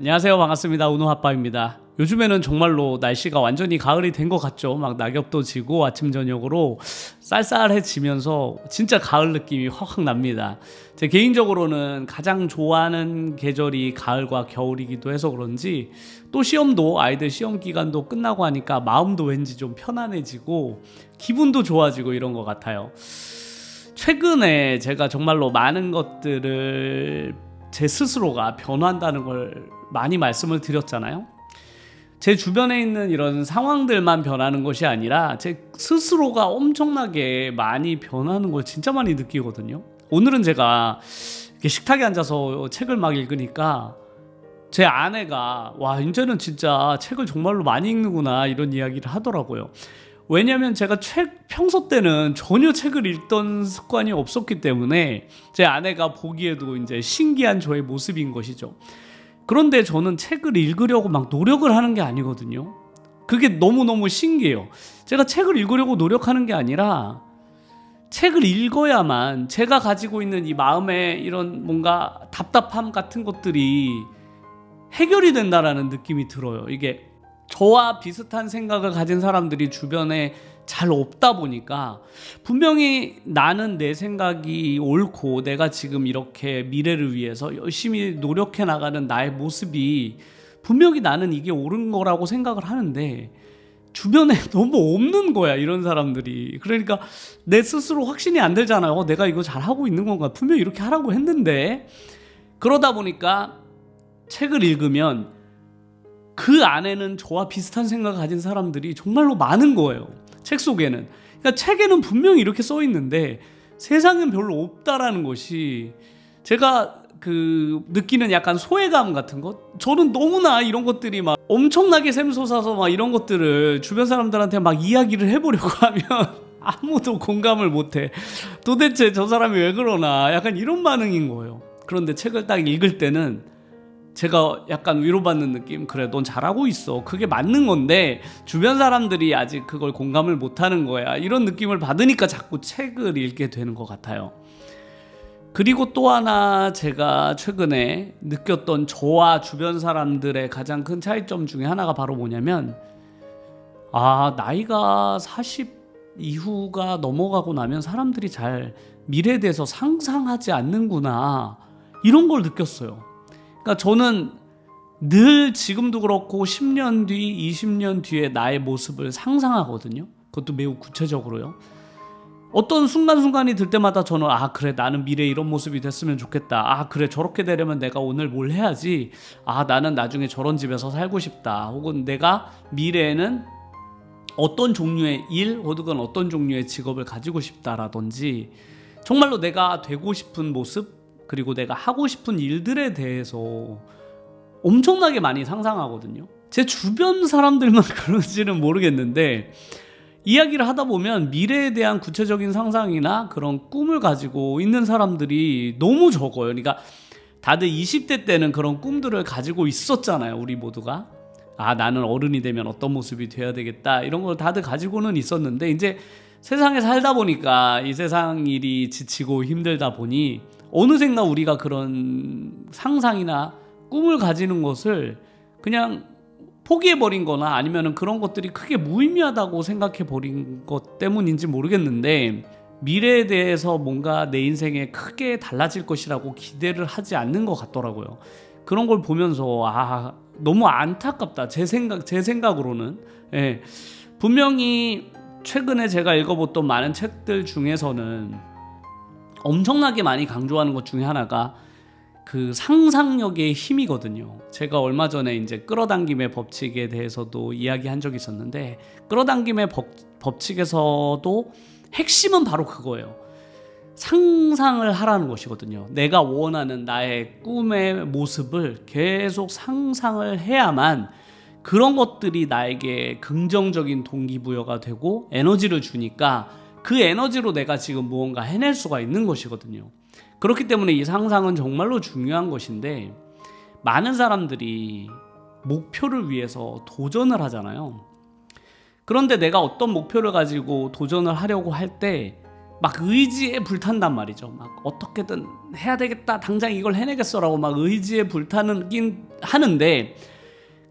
안녕하세요. 반갑습니다. 운호아빠입니다. 요즘에는 정말로 날씨가 완전히 가을이 된 것 같죠. 막 낙엽도 지고 아침 저녁으로 쌀쌀해지면서 진짜 가을 느낌이 확 납니다. 제 개인적으로는 가장 좋아하는 계절이 가을과 겨울이기도 해서 그런지 또 시험도 아이들 시험 기간도 끝나고 하니까 마음도 왠지 좀 편안해지고 기분도 좋아지고 이런 것 같아요. 최근에 제가 정말로 많은 것들을 제 스스로가 변한다는 걸 많이 말씀을 드렸잖아요. 제 주변에 있는 이런 상황들만 변하는 것이 아니라 제 스스로가 엄청나게 많이 변하는 걸 진짜 많이 느끼거든요. 오늘은 제가 이렇게 식탁에 앉아서 책을 막 읽으니까 제 아내가 와, 이제는 진짜 책을 정말로 많이 읽는구나 이런 이야기를 하더라고요. 왜냐면 제가 평소 때는 전혀 책을 읽던 습관이 없었기 때문에 제 아내가 보기에도 이제 신기한 저의 모습인 것이죠. 그런데 저는 책을 읽으려고 막 노력을 하는 게 아니거든요. 그게 너무너무 신기해요. 제가 책을 읽으려고 노력하는 게 아니라 책을 읽어야만 제가 가지고 있는 이 마음의 이런 뭔가 답답함 같은 것들이 해결이 된다라는 느낌이 들어요. 이게 저와 비슷한 생각을 가진 사람들이 주변에 잘 없다 보니까 분명히 나는 내 생각이 옳고 내가 지금 이렇게 미래를 위해서 열심히 노력해 나가는 나의 모습이 분명히 나는 이게 옳은 거라고 생각을 하는데 주변에 너무 없는 거야, 이런 사람들이. 그러니까 내 스스로 확신이 안 들잖아요. 내가 이거 잘하고 있는 건가? 분명히 이렇게 하라고 했는데. 그러다 보니까 책을 읽으면 그 안에는 저와 비슷한 생각을 가진 사람들이 정말로 많은 거예요. 책 속에는. 그러니까 책에는 분명히 이렇게 써 있는데 세상엔 별로 없다라는 것이 제가 느끼는 약간 소외감 같은 것? 저는 너무나 이런 것들이 막 엄청나게 샘솟아서 막 이런 것들을 주변 사람들한테 막 이야기를 해보려고 하면 아무도 공감을 못해. 도대체 저 사람이 왜 그러나 약간 이런 반응인 거예요. 그런데 책을 딱 읽을 때는 제가 약간 위로받는 느낌? 그래, 넌 잘하고 있어. 그게 맞는 건데 주변 사람들이 아직 그걸 공감을 못하는 거야. 이런 느낌을 받으니까 자꾸 책을 읽게 되는 것 같아요. 그리고 또 하나 제가 최근에 느꼈던 저와 주변 사람들의 가장 큰 차이점 중에 하나가 바로 뭐냐면 나이가 40 이후가 넘어가고 나면 사람들이 잘 미래에 대해서 상상하지 않는구나, 이런 걸 느꼈어요. 그러니까 저는 늘 지금도 그렇고 10년 뒤, 20년 뒤에 나의 모습을 상상하거든요. 그것도 매우 구체적으로요. 어떤 순간순간이 들 때마다 저는 그래, 나는 미래에 이런 모습이 됐으면 좋겠다. 그래, 저렇게 되려면 내가 오늘 뭘 해야지. 나는 나중에 저런 집에서 살고 싶다. 혹은 내가 미래에는 어떤 종류의 일 혹은 어떤 종류의 직업을 가지고 싶다라든지 정말로 내가 되고 싶은 모습, 그리고 내가 하고 싶은 일들에 대해서 엄청나게 많이 상상하거든요. 제 주변 사람들만 그런지는 모르겠는데 이야기를 하다 보면 미래에 대한 구체적인 상상이나 그런 꿈을 가지고 있는 사람들이 너무 적어요. 그러니까 다들 20대 때는 그런 꿈들을 가지고 있었잖아요. 우리 모두가. 나는 어른이 되면 어떤 모습이 돼야 되겠다, 이런 걸 다들 가지고는 있었는데 이제 세상에 살다 보니까 이 세상 일이 지치고 힘들다 보니 어느샌가 우리가 그런 상상이나 꿈을 가지는 것을 그냥 포기해버린 거나 아니면 그런 것들이 크게 무의미하다고 생각해버린 것 때문인지 모르겠는데 미래에 대해서 뭔가 내 인생에 크게 달라질 것이라고 기대를 하지 않는 것 같더라고요. 그런 걸 보면서 너무 안타깝다, 제 생각으로는. 예. 분명히 최근에 제가 읽어봤던 많은 책들 중에서는 엄청나게 많이 강조하는 것 중에 하나가 그 상상력의 힘이거든요. 제가 얼마 전에 이제 끌어당김의 법칙에 대해서도 이야기한 적이 있었는데 끌어당김의 법칙에서도 핵심은 바로 그거예요. 상상을 하라는 것이거든요. 내가 원하는 나의 꿈의 모습을 계속 상상을 해야만 그런 것들이 나에게 긍정적인 동기부여가 되고 에너지를 주니까 그 에너지로 내가 지금 무언가 해낼 수가 있는 것이거든요. 그렇기 때문에 이 상상은 정말로 중요한 것인데 많은 사람들이 목표를 위해서 도전을 하잖아요. 그런데 내가 어떤 목표를 가지고 도전을 하려고 할 때 막 의지에 불탄단 말이죠. 막 어떻게든 해야 되겠다, 당장 이걸 해내겠어라고 막 의지에 불타긴 하는데,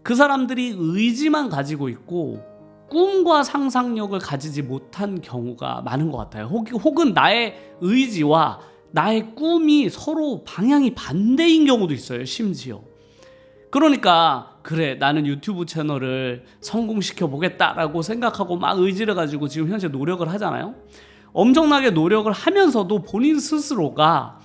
그 사람들이 의지만 가지고 있고 꿈과 상상력을 가지지 못한 경우가 많은 것 같아요. 혹은 나의 의지와 나의 꿈이 서로 방향이 반대인 경우도 있어요, 심지어. 그러니까 그래, 나는 유튜브 채널을 성공시켜 보겠다라고 생각하고 막 의지를 가지고 지금 현재 노력을 하잖아요. 엄청나게 노력을 하면서도 본인 스스로가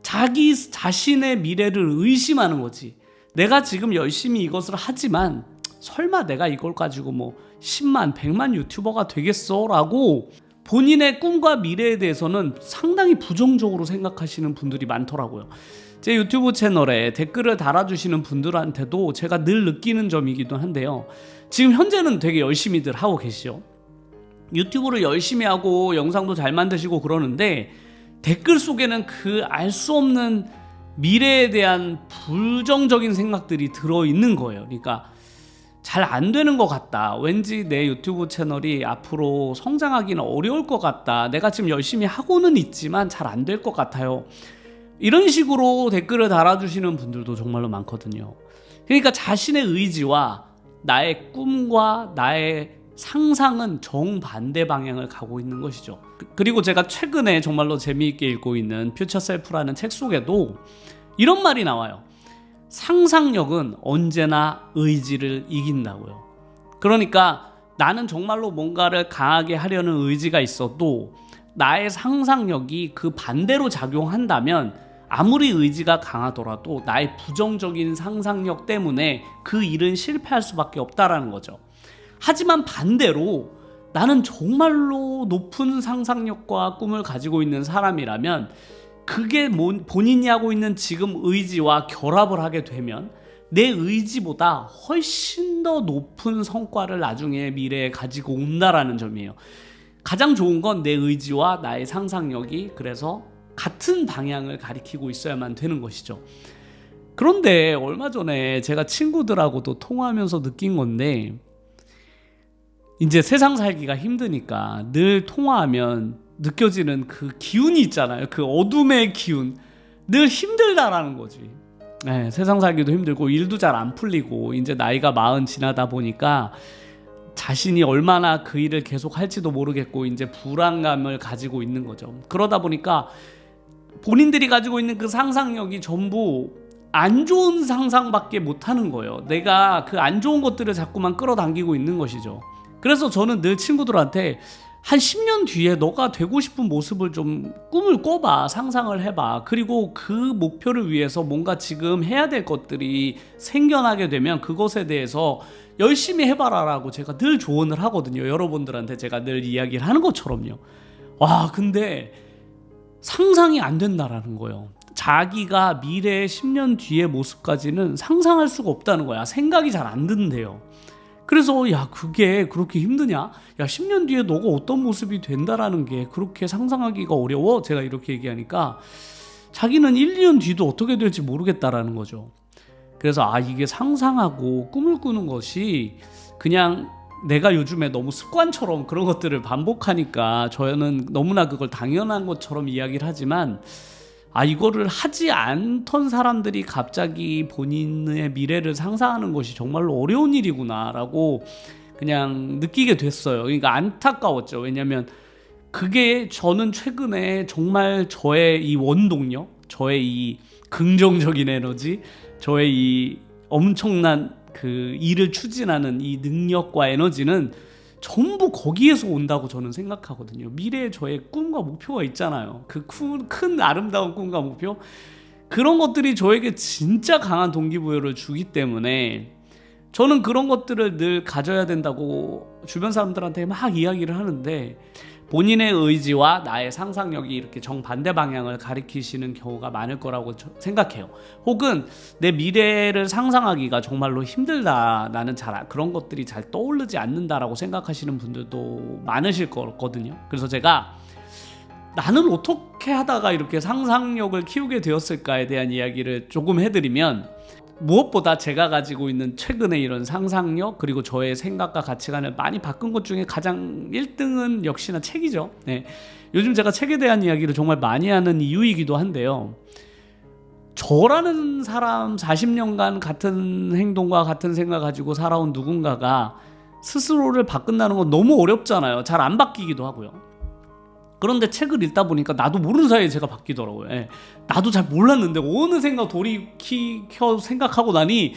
자기 자신의 미래를 의심하는 거지. 내가 지금 열심히 이것을 하지만 설마 내가 이걸 가지고 뭐 10만, 100만 유튜버가 되겠어? 라고 본인의 꿈과 미래에 대해서는 상당히 부정적으로 생각하시는 분들이 많더라고요. 제 유튜브 채널에 댓글을 달아주시는 분들한테도 제가 늘 느끼는 점이기도 한데요. 지금 현재는 되게 열심히들 하고 계시죠. 유튜브를 열심히 하고 영상도 잘 만드시고 그러는데 댓글 속에는 그 알 수 없는 미래에 대한 부정적인 생각들이 들어있는 거예요. 그러니까 잘 안 되는 것 같다. 왠지 내 유튜브 채널이 앞으로 성장하기는 어려울 것 같다. 내가 지금 열심히 하고는 있지만 잘 안 될 것 같아요. 이런 식으로 댓글을 달아주시는 분들도 정말로 많거든요. 그러니까 자신의 의지와 나의 꿈과 나의 상상은 정반대 방향을 가고 있는 것이죠. 그리고 제가 최근에 정말로 재미있게 읽고 있는 퓨처 셀프라는 책 속에도 이런 말이 나와요. 상상력은 언제나 의지를 이긴다고요. 그러니까 나는 정말로 뭔가를 강하게 하려는 의지가 있어도 나의 상상력이 그 반대로 작용한다면 아무리 의지가 강하더라도 나의 부정적인 상상력 때문에 그 일은 실패할 수밖에 없다라는 거죠. 하지만 반대로 나는 정말로 높은 상상력과 꿈을 가지고 있는 사람이라면 그게 본인이 하고 있는 지금 의지와 결합을 하게 되면 내 의지보다 훨씬 더 높은 성과를 나중에 미래에 가지고 온다라는 점이에요. 가장 좋은 건 내 의지와 나의 상상력이 그래서 같은 방향을 가리키고 있어야만 되는 것이죠. 그런데 얼마 전에 제가 친구들하고도 통화하면서 느낀 건데, 이제 세상 살기가 힘드니까 늘 통화하면 느껴지는 그 기운이 있잖아요. 그 어둠의 기운. 늘 힘들다라는 거지. 네, 세상 살기도 힘들고 일도 잘 안 풀리고 이제 나이가 40 지나다 보니까 자신이 얼마나 그 일을 계속 할지도 모르겠고 이제 불안감을 가지고 있는 거죠. 그러다 보니까 본인들이 가지고 있는 그 상상력이 전부 안 좋은 상상밖에 못하는 거예요. 내가 그 안 좋은 것들을 자꾸만 끌어당기고 있는 것이죠. 그래서 저는 늘 친구들한테 한 10년 뒤에 너가 되고 싶은 모습을 좀 꿈을 꿔봐, 상상을 해봐. 그리고 그 목표를 위해서 뭔가 지금 해야 될 것들이 생겨나게 되면 그것에 대해서 열심히 해봐라 라고 제가 늘 조언을 하거든요. 여러분들한테 제가 늘 이야기를 하는 것처럼요. 와, 근데 상상이 안 된다라는 거예요. 자기가 미래의 10년 뒤의 모습까지는 상상할 수가 없다는 거야. 생각이 잘 안 든대요. 그래서 야, 그게 그렇게 힘드냐? 야, 10년 뒤에 너가 어떤 모습이 된다라는 게 그렇게 상상하기가 어려워? 제가 이렇게 얘기하니까 자기는 1, 2년 뒤도 어떻게 될지 모르겠다라는 거죠. 그래서 이게 상상하고 꿈을 꾸는 것이 그냥 내가 요즘에 너무 습관처럼 그런 것들을 반복하니까 저는 너무나 그걸 당연한 것처럼 이야기를 하지만 이거를 하지 않던 사람들이 갑자기 본인의 미래를 상상하는 것이 정말로 어려운 일이구나 라고 그냥 느끼게 됐어요. 그러니까 안타까웠죠. 왜냐하면 그게 저는 최근에 정말 저의 이 원동력, 저의 이 긍정적인 에너지, 저의 이 엄청난 그 일을 추진하는 이 능력과 에너지는 전부 거기에서 온다고 저는 생각하거든요. 미래에 저의 꿈과 목표가 있잖아요. 그 큰 아름다운 꿈과 목표, 그런 것들이 저에게 진짜 강한 동기부여를 주기 때문에 저는 그런 것들을 늘 가져야 된다고 주변 사람들한테 막 이야기를 하는데, 본인의 의지와 나의 상상력이 이렇게 정반대 방향을 가리키시는 경우가 많을 거라고 생각해요. 혹은 내 미래를 상상하기가 정말로 힘들다, 나는 그런 것들이 잘 떠오르지 않는다라고 생각하시는 분들도 많으실 거거든요. 그래서 제가 나는 어떻게 하다가 이렇게 상상력을 키우게 되었을까에 대한 이야기를 조금 해드리면, 무엇보다 제가 가지고 있는 최근의 이런 상상력 그리고 저의 생각과 가치관을 많이 바꾼 것 중에 가장 1등은 역시나 책이죠. 네. 요즘 제가 책에 대한 이야기를 정말 많이 하는 이유이기도 한데요. 저라는 사람 40년간 같은 행동과 같은 생각 가지고 살아온 누군가가 스스로를 바꾼다는 건 너무 어렵잖아요. 잘 안 바뀌기도 하고요. 그런데 책을 읽다 보니까 나도 모르는 사이에 제가 바뀌더라고요. 예. 나도 잘 몰랐는데 어느 생각 돌이켜 생각하고 나니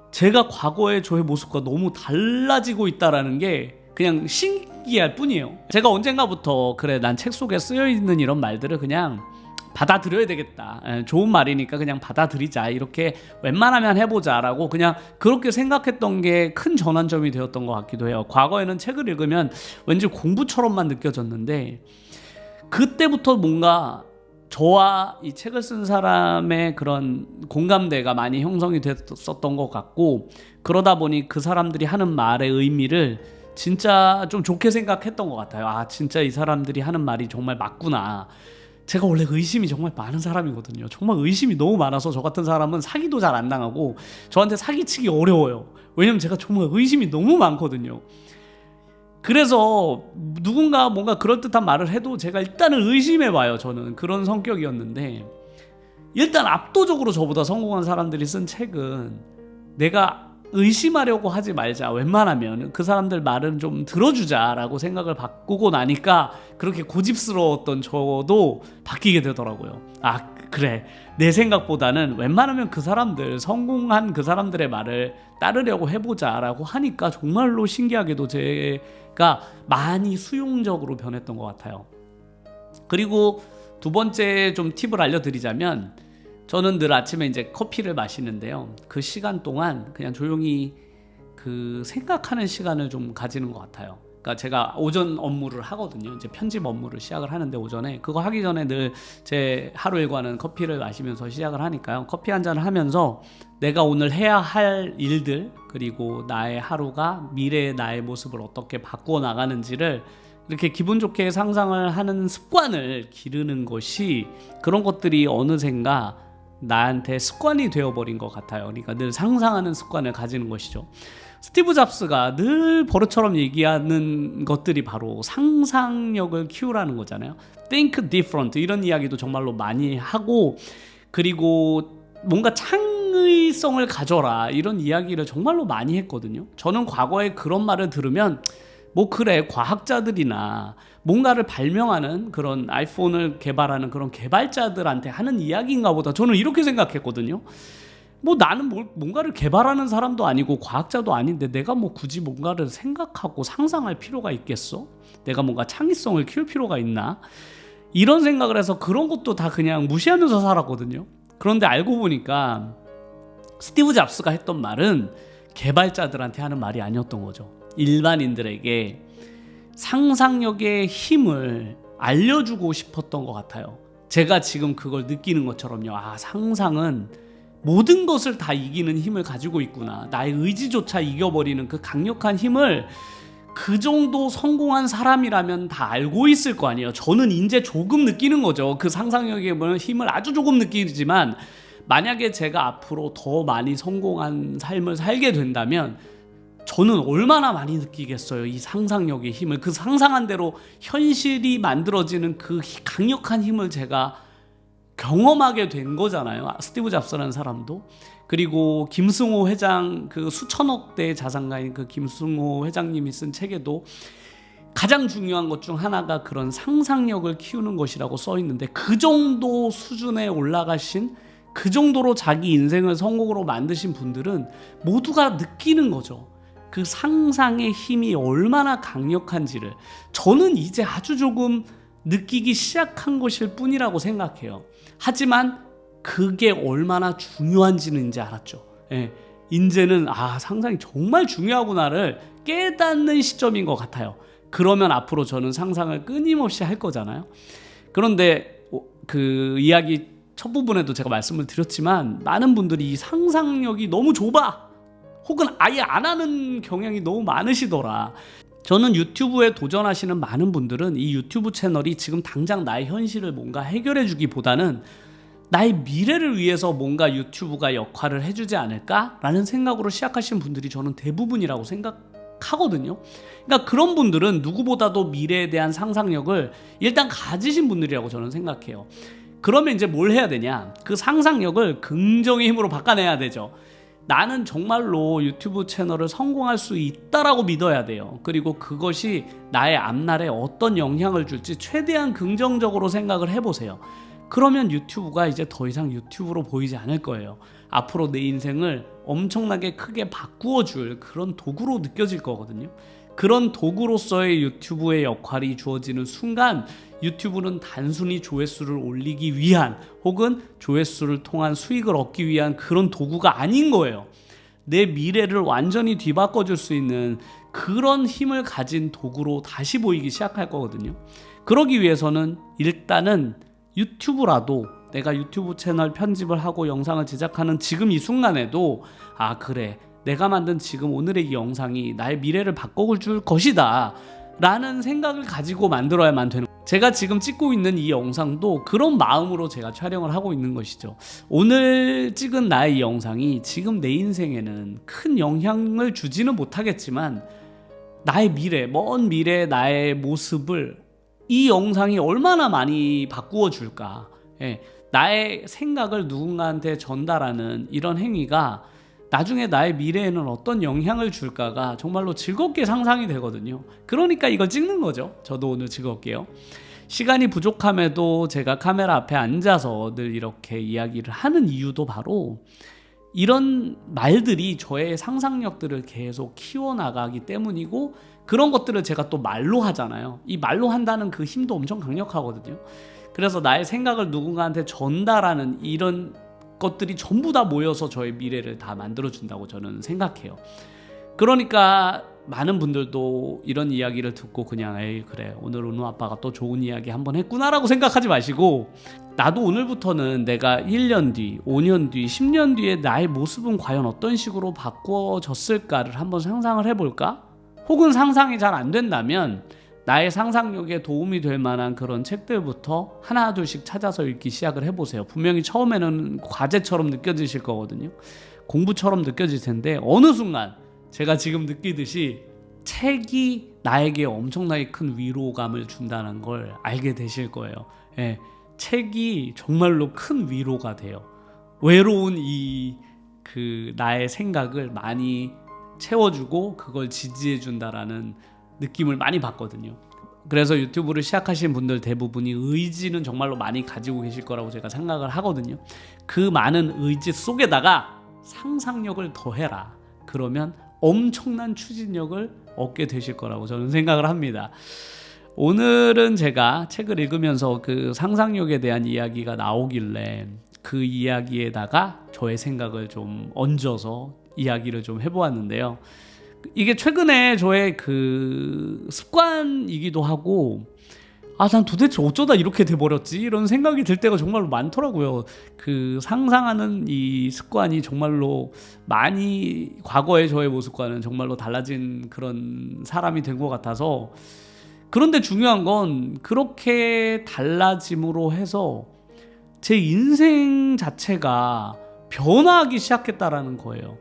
제가 과거의 저의 모습과 너무 달라지고 있다라는 게 그냥 신기할 뿐이에요. 제가 언젠가부터 그래 난 책 속에 쓰여있는 이런 말들을 그냥 받아들여야 되겠다. 좋은 말이니까 그냥 받아들이자. 이렇게 웬만하면 해보자라고 그냥 그렇게 생각했던 게 큰 전환점이 되었던 것 같기도 해요. 과거에는 책을 읽으면 왠지 공부처럼만 느껴졌는데 그때부터 뭔가 저와 이 책을 쓴 사람의 그런 공감대가 많이 형성이 됐었던 것 같고 그러다 보니 그 사람들이 하는 말의 의미를 진짜 좀 좋게 생각했던 것 같아요. 아 진짜 이 사람들이 하는 말이 정말 맞구나. 제가 원래 의심이 정말 많은 사람이거든요. 정말 의심이 너무 많아서 저 같은 사람은 사기도 잘 안 당하고 저한테 사기치기 어려워요. 왜냐면 제가 정말 의심이 너무 많거든요. 그래서 누군가 뭔가 그럴듯한 말을 해도 제가 일단은 의심해봐요. 저는 그런 성격이었는데 일단 압도적으로 저보다 성공한 사람들이 쓴 책은 내가 의심하려고 하지 말자. 웬만하면 그 사람들 말은 좀 들어주자라고 생각을 바꾸고 나니까 그렇게 고집스러웠던 저도 바뀌게 되더라고요. 아 그래 내 생각보다는 웬만하면 그 사람들 성공한 그 사람들의 말을 따르려고 해보자라고 하니까 정말로 신기하게도 제가 많이 수용적으로 변했던 것 같아요. 그리고 두 번째 좀 팁을 알려드리자면 저는 늘 아침에 이제 커피를 마시는데요. 그 시간 동안 그냥 조용히 그 생각하는 시간을 좀 가지는 것 같아요. 그러니까 제가 오전 업무를 하거든요. 이제 편집 업무를 시작을 하는데 오전에 그거 하기 전에 늘 제 하루 일과는 커피를 마시면서 시작을 하니까요. 커피 한 잔을 하면서 내가 오늘 해야 할 일들 그리고 나의 하루가 미래의 나의 모습을 어떻게 바꾸어 나가는지를 이렇게 기분 좋게 상상을 하는 습관을 기르는 것이 그런 것들이 어느샌가 나한테 습관이 되어버린 것 같아요. 그러니까 늘 상상하는 습관을 가지는 것이죠. 스티브 잡스가 늘 버릇처럼 얘기하는 것들이 바로 상상력을 키우라는 거잖아요. Think different 이런 이야기도 정말로 많이 하고 그리고 뭔가 창의성을 가져라 이런 이야기를 정말로 많이 했거든요. 저는 과거에 그런 말을 들으면 뭐 그래 과학자들이나 뭔가를 발명하는 그런 아이폰을 개발하는 그런 개발자들한테 하는 이야기인가 보다 저는 이렇게 생각했거든요. 뭐 나는 뭔가를 개발하는 사람도 아니고 과학자도 아닌데 내가 뭐 굳이 뭔가를 생각하고 상상할 필요가 있겠어? 내가 뭔가 창의성을 키울 필요가 있나? 이런 생각을 해서 그런 것도 다 그냥 무시하면서 살았거든요. 그런데 알고 보니까 스티브 잡스가 했던 말은 개발자들한테 하는 말이 아니었던 거죠. 일반인들에게 상상력의 힘을 알려주고 싶었던 것 같아요. 제가 지금 그걸 느끼는 것처럼요. 아, 상상은 모든 것을 다 이기는 힘을 가지고 있구나. 나의 의지조차 이겨버리는 그 강력한 힘을 그 정도 성공한 사람이라면 다 알고 있을 거 아니에요. 저는 이제 조금 느끼는 거죠. 그 상상력의 힘을 아주 조금 느끼지만 만약에 제가 앞으로 더 많이 성공한 삶을 살게 된다면 저는 얼마나 많이 느끼겠어요. 이 상상력의 힘을. 그 상상한 대로 현실이 만들어지는 그 강력한 힘을 제가 경험하게 된 거잖아요. 스티브 잡스라는 사람도. 그리고 김승호 회장, 그 수천억 대 자산가인 그 김승호 회장님이 쓴 책에도 가장 중요한 것 중 하나가 그런 상상력을 키우는 것이라고 써 있는데 그 정도 수준에 올라가신 그 정도로 자기 인생을 성공으로 만드신 분들은 모두가 느끼는 거죠. 그 상상의 힘이 얼마나 강력한지를 저는 이제 아주 조금 느끼기 시작한 것일 뿐이라고 생각해요. 하지만 그게 얼마나 중요한지는 이제 알았죠. 예, 이제는 상상이 정말 중요하구나를 깨닫는 시점인 것 같아요. 그러면 앞으로 저는 상상을 끊임없이 할 거잖아요. 그런데 그 이야기 첫 부분에도 제가 말씀을 드렸지만 많은 분들이 이 상상력이 너무 좁아 혹은 아예 안 하는 경향이 너무 많으시더라. 저는 유튜브에 도전하시는 많은 분들은 이 유튜브 채널이 지금 당장 나의 현실을 뭔가 해결해 주기보다는 나의 미래를 위해서 뭔가 유튜브가 역할을 해주지 않을까라는 생각으로 시작하신 분들이 저는 대부분이라고 생각하거든요. 그러니까 그런 분들은 누구보다도 미래에 대한 상상력을 일단 가지신 분들이라고 저는 생각해요. 그러면 이제 뭘 해야 되냐? 그 상상력을 긍정의 힘으로 바꿔내야 되죠. 나는 정말로 유튜브 채널을 성공할 수 있다라고 믿어야 돼요. 그리고 그것이 나의 앞날에 어떤 영향을 줄지 최대한 긍정적으로 생각을 해보세요. 그러면 유튜브가 이제 더 이상 유튜브로 보이지 않을 거예요. 앞으로 내 인생을 엄청나게 크게 바꾸어 줄 그런 도구로 느껴질 거거든요. 그런 도구로서의 유튜브의 역할이 주어지는 순간 유튜브는 단순히 조회수를 올리기 위한 혹은 조회수를 통한 수익을 얻기 위한 그런 도구가 아닌 거예요. 내 미래를 완전히 뒤바꿔 줄 수 있는 그런 힘을 가진 도구로 다시 보이기 시작할 거거든요. 그러기 위해서는 일단은 유튜브라도 내가 유튜브 채널 편집을 하고 영상을 제작하는 지금 이 순간에도 아 그래 내가 만든 지금 오늘의 이 영상이 나의 미래를 바꿔줄 것이다 라는 생각을 가지고 만들어야만 되는 거예요. 제가 지금 찍고 있는 이 영상도 그런 마음으로 제가 촬영을 하고 있는 것이죠. 오늘 찍은 나의 이 영상이 지금 내 인생에는 큰 영향을 주지는 못하겠지만 나의 미래, 먼 미래의 나의 모습을 이 영상이 얼마나 많이 바꾸어 줄까. 나의 생각을 누군가한테 전달하는 이런 행위가 나중에 나의 미래에는 어떤 영향을 줄까가 정말로 즐겁게 상상이 되거든요. 그러니까 이걸 찍는 거죠. 저도 오늘 즐겁게요. 시간이 부족함에도 제가 카메라 앞에 앉아서 늘 이렇게 이야기를 하는 이유도 바로 이런 말들이 저의 상상력들을 계속 키워나가기 때문이고 그런 것들을 제가 또 말로 하잖아요. 이 말로 한다는 그 힘도 엄청 강력하거든요. 그래서 나의 생각을 누군가한테 전달하는 이런 것들이 전부 다 모여서 저의 미래를 다 만들어준다고 저는 생각해요. 그러니까 많은 분들도 이런 이야기를 듣고 그냥 에이 그래 오늘 은우 아빠가 또 좋은 이야기 한번 했구나라고 생각하지 마시고 나도 오늘부터는 내가 1년 뒤, 5년 뒤, 10년 뒤에 나의 모습은 과연 어떤 식으로 바꿔졌을까를 한번 상상을 해볼까? 혹은 상상이 잘 안 된다면 나의 상상력에 도움이 될 만한 그런 책들부터 하나 둘씩 찾아서 읽기 시작을 해보세요. 분명히 처음에는 과제처럼 느껴지실 거거든요. 공부처럼 느껴질 텐데 어느 순간 제가 지금 느끼듯이 책이 나에게 엄청나게 큰 위로감을 준다는 걸 알게 되실 거예요. 책이 정말로 큰 위로가 돼요. 외로운 나의 생각을 많이 채워주고 그걸 지지해준다라는 느낌을 많이 받거든요. 그래서 유튜브를 시작하신 분들 대부분이 의지는 정말로 많이 가지고 계실 거라고 제가 생각을 하거든요. 그 많은 의지 속에다가 상상력을 더해라. 그러면 엄청난 추진력을 얻게 되실 거라고 저는 생각을 합니다. 오늘은 제가 책을 읽으면서 그 상상력에 대한 이야기가 나오길래 그 이야기에다가 저의 생각을 좀 얹어서 이야기를 좀 해보았는데요. 이게 최근에 저의 그 습관이기도 하고 난 도대체 어쩌다 이렇게 돼버렸지? 이런 생각이 들 때가 정말로 많더라고요. 그 상상하는 이 습관이 정말로 많이 과거의 저의 모습과는 정말로 달라진 그런 사람이 된 것 같아서 그런데 중요한 건 그렇게 달라짐으로 해서 제 인생 자체가 변화하기 시작했다라는 거예요.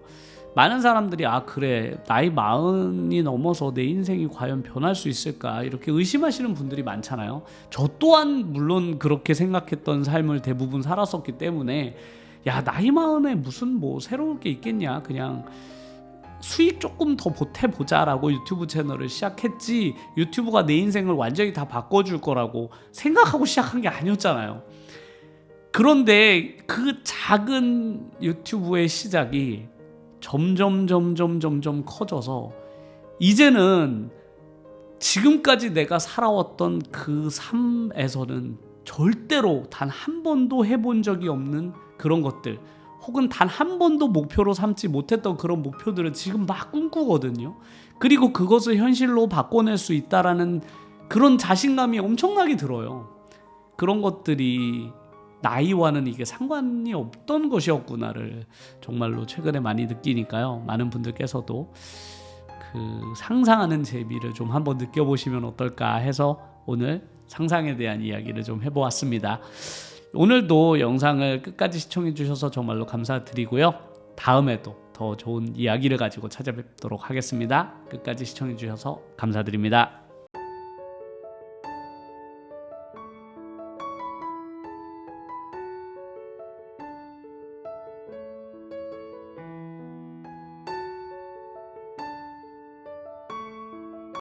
많은 사람들이 그래 나이 40이 넘어서 내 인생이 과연 변할 수 있을까 이렇게 의심하시는 분들이 많잖아요. 저 또한 물론 그렇게 생각했던 삶을 대부분 살았었기 때문에 야 나이 40에 무슨 뭐 새로울 게 있겠냐 그냥 수익 조금 더 보태보자라고 유튜브 채널을 시작했지 유튜브가 내 인생을 완전히 다 바꿔줄 거라고 생각하고 시작한 게 아니었잖아요. 그런데 그 작은 유튜브의 시작이 점점 커져서 이제는 지금까지 내가 살아왔던 그 삶에서는 절대로 단 한 번도 해본 적이 없는 그런 것들 혹은 단 한 번도 목표로 삼지 못했던 그런 목표들을 지금 막 꿈꾸거든요. 그리고 그것을 현실로 바꿔낼 수 있다라는 그런 자신감이 엄청나게 들어요. 그런 것들이 나이와는 이게 상관이 없던 것이었구나를 정말로 최근에 많이 느끼니까요. 많은 분들께서도 그 상상하는 재미를 좀 한번 느껴보시면 어떨까 해서 오늘 상상에 대한 이야기를 좀 해보았습니다. 오늘도 영상을 끝까지 시청해 주셔서 정말로 감사드리고요. 다음에도 더 좋은 이야기를 가지고 찾아뵙도록 하겠습니다. 끝까지 시청해 주셔서 감사드립니다.